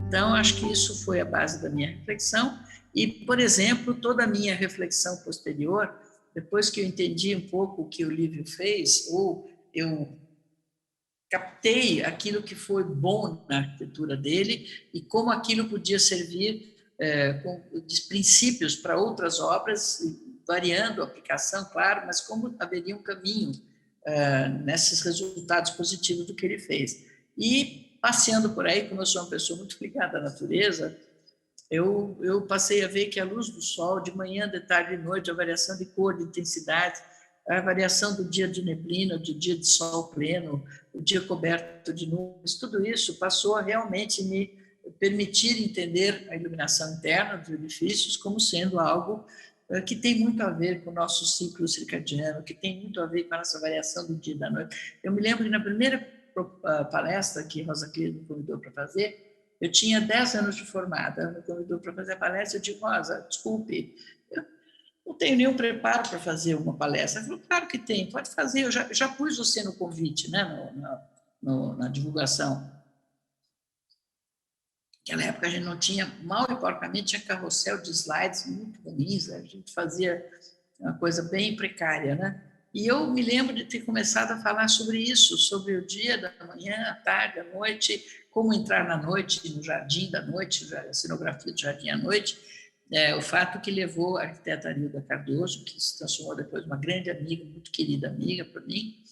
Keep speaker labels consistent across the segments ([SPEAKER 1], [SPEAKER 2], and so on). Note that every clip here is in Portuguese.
[SPEAKER 1] Então, acho que isso foi a base da minha reflexão. E, por exemplo, toda a minha reflexão posterior, depois que eu entendi um pouco o que o Lívio fez, ou eu captei aquilo que foi bom na arquitetura dele e como aquilo podia servir de princípios para outras obras, variando a aplicação, claro, mas como haveria um caminho nesses resultados positivos do que ele fez. E, passeando por aí, como eu sou uma pessoa muito ligada à natureza, eu passei a ver que a luz do sol, de manhã, de tarde e de noite, a variação de cor, de intensidade, a variação do dia de neblina, do dia de sol pleno, o dia coberto de nuvens, tudo isso passou a realmente me permitir entender a iluminação interna dos edifícios como sendo algo que tem muito a ver com o nosso ciclo circadiano, que tem muito a ver com a nossa variação do dia e da noite. Eu me lembro que na primeira palestra que Rosa Cleide me convidou para fazer, eu tinha 10 anos de formada, ela me convidou para fazer a palestra, eu disse, Rosa, desculpe, eu não tenho nenhum preparo para fazer uma palestra. Ela falou, claro que tem, pode fazer, eu já pus você no convite, né, na divulgação. Naquela época a gente não tinha, mal e porcamente, tinha carrossel de slides muito ruins, a gente fazia uma coisa bem precária, né? E eu me lembro de ter começado a falar sobre isso, sobre o dia da manhã, a tarde, a noite, como entrar na noite, no jardim da noite, a cenografia do jardim à noite, o fato que levou a arquiteta Arilda Cardoso, que se transformou depois uma grande amiga, muito querida amiga para mim,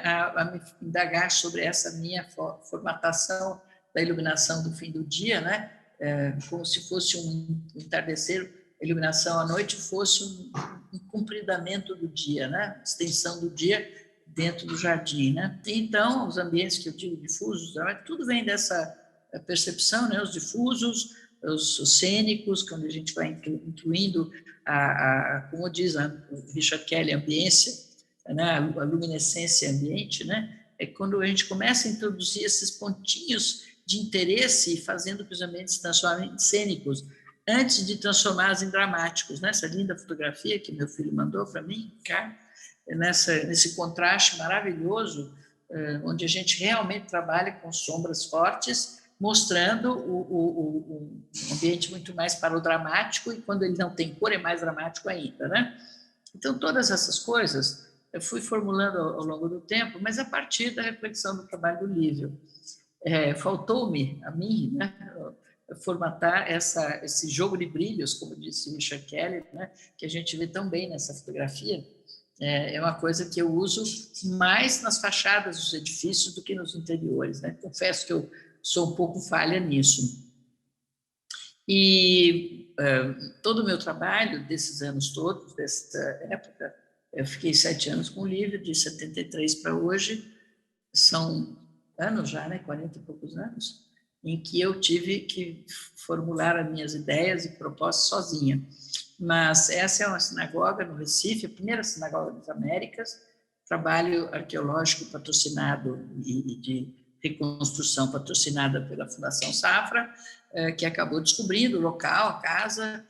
[SPEAKER 1] a me indagar sobre essa minha formatação da iluminação do fim do dia, né? Como se fosse um entardecer, a iluminação à noite fosse um comprimento do dia, né? Extensão do dia dentro do jardim, né? Então, os ambientes que eu digo difusos, tudo vem dessa percepção, né? Os difusos, os cênicos, quando a gente vai incluindo como diz o Richard Kelly, a ambiência, né? A luminescência ambiente, né? É quando a gente começa a introduzir esses pontinhos de interesse, fazendo que os ambientes se transformem em cênicos, antes de transformá-los em dramáticos. Nessa linda fotografia que meu filho mandou para mim, cara, nesse contraste maravilhoso, onde a gente realmente trabalha com sombras fortes, mostrando um ambiente muito mais para o dramático, e quando ele não tem cor é mais dramático ainda, né? Então, todas essas coisas eu fui formulando ao longo do tempo, mas a partir da reflexão do trabalho do Lívio. Faltou-me, a mim, né, formatar esse jogo de brilhos, como disse Richard Kelly, né, que a gente vê tão bem nessa fotografia. É uma coisa que eu uso mais nas fachadas dos edifícios do que nos interiores, né? Confesso que eu sou um pouco falha nisso. E todo o meu trabalho desses anos todos, dessa época, eu fiquei 7 anos com o Lívio, de 73 para hoje, são anos já, né, 40 e poucos anos, em que eu tive que formular as minhas ideias e propostas sozinha. Mas essa é uma sinagoga no Recife, a primeira sinagoga das Américas, trabalho arqueológico patrocinado e de reconstrução patrocinada pela Fundação Safra, que acabou descobrindo o local, a casa,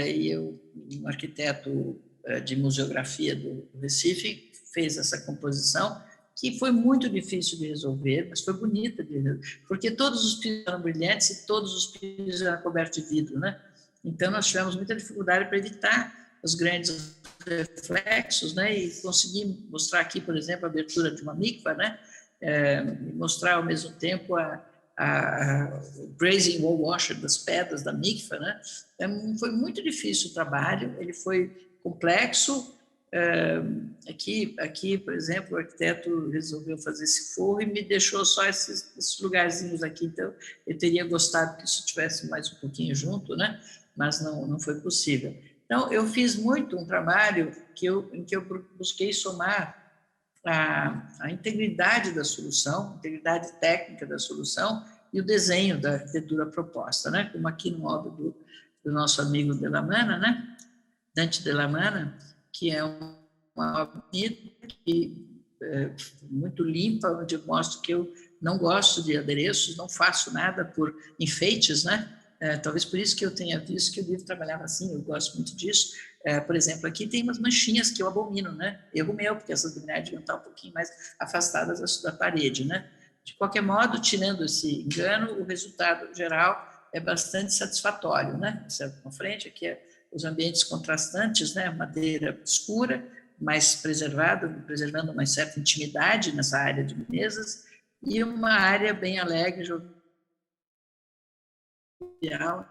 [SPEAKER 1] e um arquiteto de museografia do Recife fez essa composição, que foi muito difícil de resolver, mas foi bonita de resolver, porque todos os pisos eram brilhantes e todos os pisos eram cobertos de vidro, né? Então, nós tivemos muita dificuldade para evitar os grandes reflexos, né? E consegui mostrar aqui, por exemplo, a abertura de uma mikvah, né? E mostrar ao mesmo tempo o brazing wall washer das pedras da mikvah, né? Foi muito difícil o trabalho, ele foi complexo. Aqui, por exemplo, o arquiteto resolveu fazer esse forro e me deixou só esses lugarzinhos aqui, então eu teria gostado que isso tivesse mais um pouquinho junto, né? Mas não foi possível. Então, eu fiz muito um trabalho em que eu busquei somar a integridade da solução, a integridade técnica da solução e o desenho da arquitetura proposta, né? Como aqui no móvel do nosso amigo Delamana, né? Dante Delamana, que é uma obra bonita, muito limpa, onde eu mostro que eu não gosto de adereços, não faço nada por enfeites, né? Talvez por isso que eu tenha visto que o livro trabalhava assim, eu gosto muito disso. Por exemplo, aqui tem umas manchinhas que eu abomino, né? Erro meu, porque essas luminárias deviam estar um pouquinho mais afastadas da parede, né? De qualquer modo, tirando esse engano, o resultado geral é bastante satisfatório, né? Na frente, aqui os ambientes contrastantes, né? Madeira escura, mais preservando uma certa intimidade nessa área de mesas, e uma área bem alegre,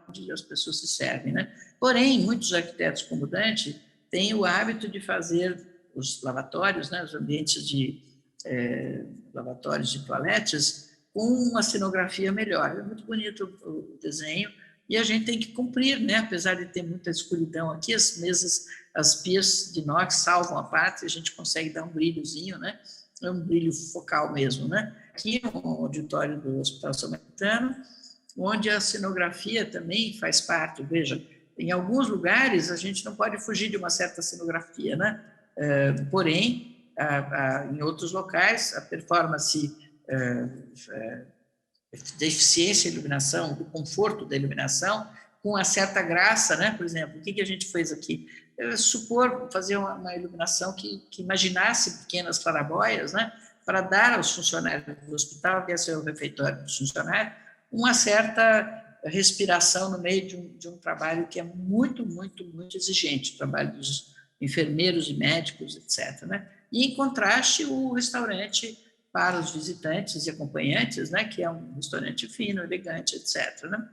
[SPEAKER 1] onde as pessoas se servem, né? Porém, muitos arquitetos como Dante têm o hábito de fazer os lavatórios, né, os ambientes de lavatórios de toaletes, com uma cenografia melhor. É muito bonito o desenho e a gente tem que cumprir, né? Apesar de ter muita escuridão aqui, as mesas, as pias de inox salvam a parte, a gente consegue dar um brilhozinho, né? É um brilho focal mesmo, né? Aqui no auditório do Hospital Samaritano, onde a cenografia também faz parte. Veja, em alguns lugares a gente não pode fugir de uma certa cenografia, né? Porém, em outros locais, a performance da eficiência da iluminação, do conforto da iluminação, com uma certa graça, né? Por exemplo, o que a gente fez aqui? Supor fazer uma iluminação que imaginasse pequenas clarabóias, né? Para dar aos funcionários do hospital, que esse é o refeitório dos funcionários, uma certa respiração no meio de um trabalho que é muito, muito, muito exigente, o trabalho dos enfermeiros e médicos, etc., né? E, em contraste, o restaurante para os visitantes e acompanhantes, né? Que é um restaurante fino, elegante, etc., né?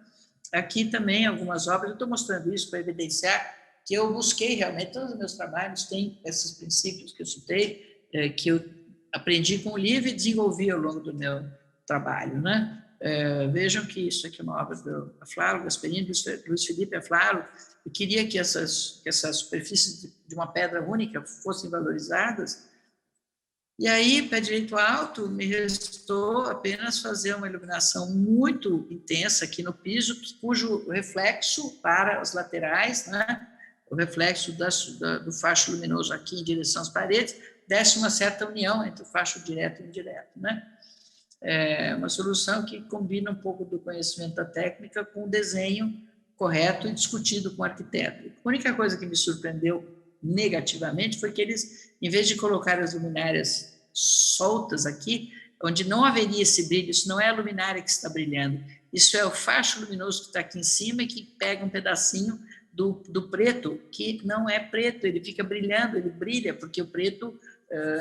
[SPEAKER 1] Aqui também algumas obras, eu estou mostrando isso para evidenciar que eu busquei realmente, todos os meus trabalhos têm esses princípios que eu citei, que eu aprendi com o livro e desenvolvi ao longo do meu trabalho, né? Vejam que isso aqui é uma obra do Aflalo, Gasperini, Luiz Felipe Aflalo, e queria que essas superfícies de uma pedra única fossem valorizadas. E aí, pé direito alto, me restou apenas fazer uma iluminação muito intensa aqui no piso, cujo reflexo para as laterais, né? O reflexo do facho luminoso aqui em direção às paredes, desse uma certa união entre o facho direto e indireto, né? É uma solução que combina um pouco do conhecimento da técnica com o desenho correto e discutido com o arquiteto. A única coisa que me surpreendeu negativamente foi que eles, em vez de colocar as luminárias soltas aqui, onde não haveria esse brilho, isso não é a luminária que está brilhando, isso é o facho luminoso que está aqui em cima e que pega um pedacinho do preto, que não é preto, ele fica brilhando, ele brilha, porque o preto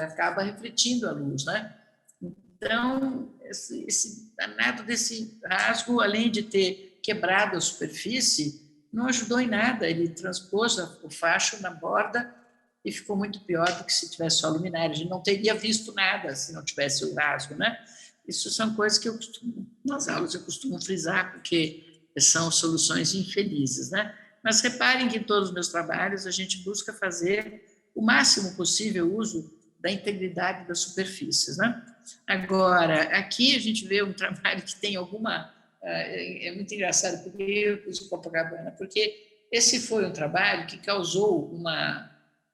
[SPEAKER 1] acaba refletindo a luz, né? Então, esse danado desse rasgo, além de ter quebrado a superfície, não ajudou em nada. Ele transpôs o facho na borda e ficou muito pior do que se tivesse só luminária. A gente não teria visto nada se não tivesse o rasgo, né? Isso são coisas que nas aulas eu costumo frisar, porque são soluções infelizes, né? Mas reparem que em todos os meus trabalhos a gente busca fazer o máximo possível uso da integridade das superfícies, né? Agora, aqui a gente vê um trabalho que tem alguma... É muito engraçado, porque eu fiz o Copacabana, porque esse foi um trabalho que causou uma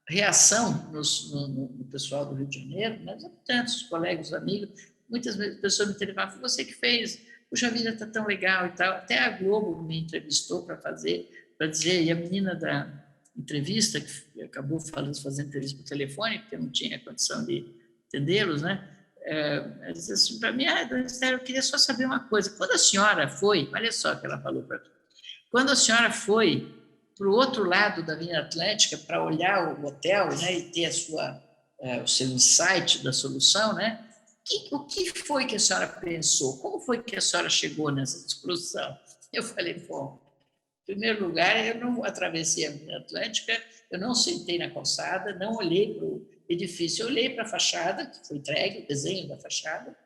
[SPEAKER 1] reação no pessoal do Rio de Janeiro, né? Os habitantes, os colegas, os amigos, muitas vezes as pessoas me telefonavam, foi você que fez, puxa vida, está tão legal e tal. Até a Globo me entrevistou para dizer, e a menina da entrevista, que acabou fazendo entrevista por telefone, porque eu não tinha condição de atendê-los, né? Disse assim para mim, eu queria só saber uma coisa, quando a senhora foi, olha só o que ela falou para mim, quando a senhora foi para o outro lado da Avenida Atlântica para olhar o hotel, né, e ter o seu insight da solução, né, o que foi que a senhora pensou? Como foi que a senhora chegou nessa discussão? Eu falei, bom, em primeiro lugar, eu não atravessei a Avenida Atlântica, eu não sentei na calçada, não olhei para o edifício, eu olhei para a fachada, que foi entregue, o desenho da fachada,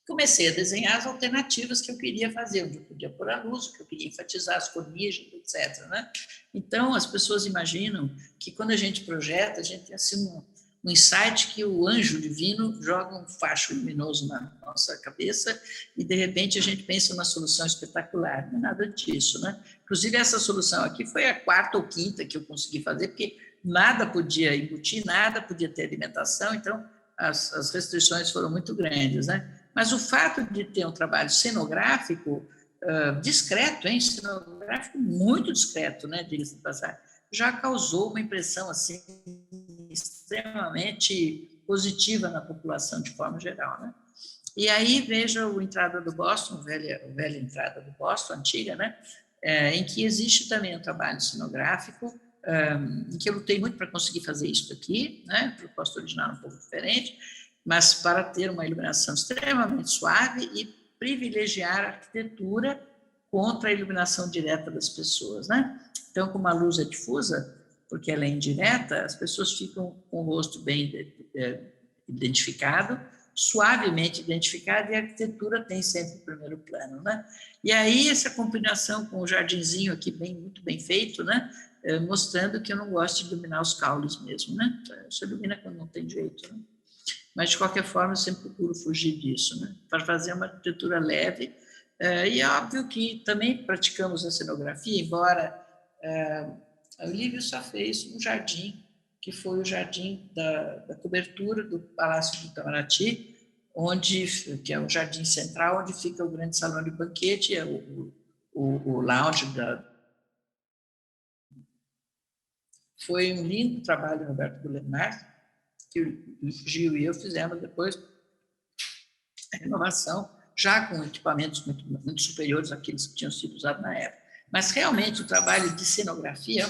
[SPEAKER 1] comecei a desenhar as alternativas que eu queria fazer, onde eu podia pôr a luz, o que eu queria enfatizar, as cornigens, etc., né? Então, as pessoas imaginam que quando a gente projeta, a gente tem assim um insight que o anjo divino joga um facho luminoso na nossa cabeça e, de repente, a gente pensa numa solução espetacular. Não é nada disso, né? Inclusive, essa solução aqui foi a quarta ou quinta que eu consegui fazer, porque nada podia embutir, nada podia ter alimentação, então as restrições foram muito grandes, né? Mas o fato de ter um trabalho cenográfico discreto, hein? Cenográfico muito discreto, né? Diga-se de passagem, já causou uma impressão assim extremamente positiva na população de forma geral, né? E aí veja o Entrada do Boston, a velha Entrada do Boston, antiga, né? Em que existe também um trabalho cenográfico, em que eu lutei muito para conseguir fazer isso aqui, né? A proposta original é um pouco diferente, mas para ter uma iluminação extremamente suave e privilegiar a arquitetura contra a iluminação direta das pessoas, né? Então, como a luz é difusa, porque ela é indireta, as pessoas ficam com o rosto bem identificado, suavemente identificado, e a arquitetura tem sempre o primeiro plano, né? E aí essa combinação com o jardinzinho aqui muito bem feito, né? Mostrando que eu não gosto de iluminar os caules mesmo, né? Você ilumina quando não tem jeito, né? Mas de qualquer forma eu sempre procuro fugir disso, né? Para fazer uma arquitetura leve. E é óbvio que também praticamos a cenografia, embora a Olívia só fez um jardim, que foi o jardim da cobertura do Palácio do Itamaraty, que é o jardim central, onde fica o grande salão de banquete, é o lounge Foi um lindo trabalho, Roberto Gulemar, que o Gil e eu fizemos depois a renovação, já com equipamentos muito superiores àqueles que tinham sido usados na época. Mas, realmente, o trabalho de cenografia é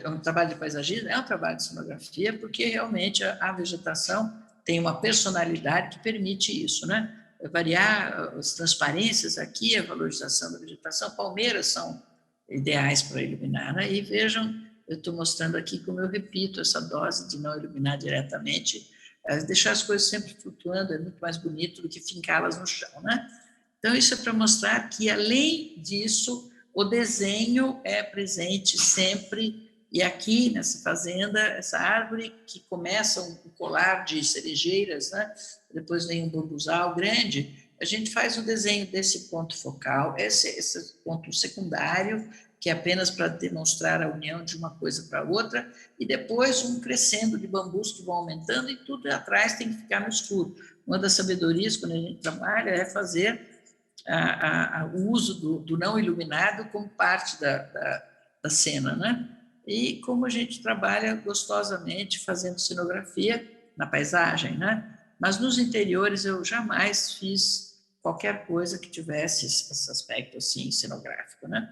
[SPEAKER 1] um trabalho de paisagismo, é um trabalho de cenografia, porque, realmente, a vegetação tem uma personalidade que permite isso, né? Variar as transparências aqui, a valorização da vegetação. Palmeiras são ideais para iluminar, né? E vejam, eu estou mostrando aqui como eu repito essa dose de não iluminar diretamente, deixar as coisas sempre flutuando é muito mais bonito do que fincá-las no chão, né? Então, isso é para mostrar que, além disso, o desenho é presente sempre, e aqui nessa fazenda, essa árvore que começa um colar de cerejeiras, né? Depois vem um bambuzal grande, a gente faz o desenho desse ponto focal, esse ponto secundário, que é apenas para demonstrar a união de uma coisa para outra, e depois um crescendo de bambus que vão aumentando, e tudo atrás tem que ficar no escuro. Uma das sabedorias, quando a gente trabalha, é fazer o uso do não iluminado como parte da cena, né? E como a gente trabalha gostosamente fazendo cenografia na paisagem, né? Mas nos interiores eu jamais fiz qualquer coisa que tivesse esse aspecto assim cenográfico, né?